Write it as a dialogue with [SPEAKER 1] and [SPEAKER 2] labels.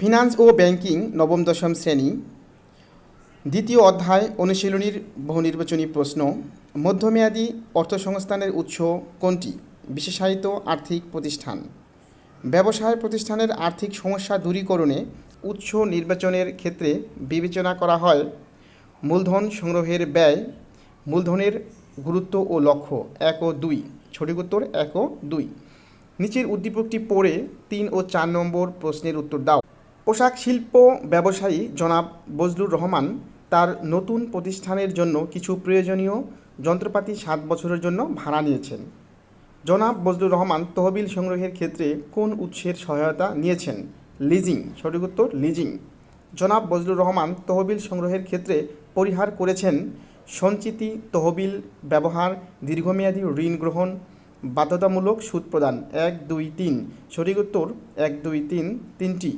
[SPEAKER 1] Finance ও banking নবম দশম শ্রেণী দ্বিতীয় অধ্যায় অনুশীলনীর বহুনির্বাচনী প্রশ্ন। মধ্যমেয়াদী অর্থসংস্থানের উৎস কোনটি? বিশেষায়িত আর্থিক প্রতিষ্ঠান। ব্যবসায় প্রতিষ্ঠানের আর্থিক সমস্যা দূরীকরণে উৎস নির্বাচনের ক্ষেত্রে বিবেচনা করা হয় মূলধন সংগ্রহের ব্যয়, মূলধনের গুরুত্ব ও লক্ষ্য। 1 ও 2। সঠিক উত্তর 1 ও 2। নিচের উদ্দীপকটি পড়ে 3 ও 4 নম্বর প্রশ্নের উত্তর দাও। পোশাক শিল্প ব্যবসায়ী জনাব বজলুর রহমান তার নতুন প্রতিষ্ঠানের জন্য কিছু প্রয়োজনীয় যন্ত্রপাতি 7 বছরের জন্য ভাড়া নিয়েছেন। জনাব বজলুর রহমান তহবিল সংগ্রহের ক্ষেত্রে কোন উৎসের সহায়তা নিয়েছেন? লিজিং। সঠিক উত্তর লিজিং। জনাব বজলুর রহমান তহবিল সংগ্রহের ক্ষেত্রে পরিহার করেছেন সঞ্চিতি তহবিল ব্যবহার, দীর্ঘমেয়াদী ঋণ গ্রহণ, বাধ্যতামূলক সুদ প্রদান। 1, 2, 3। সঠিক উত্তর 1, 2, 3 তিনটি।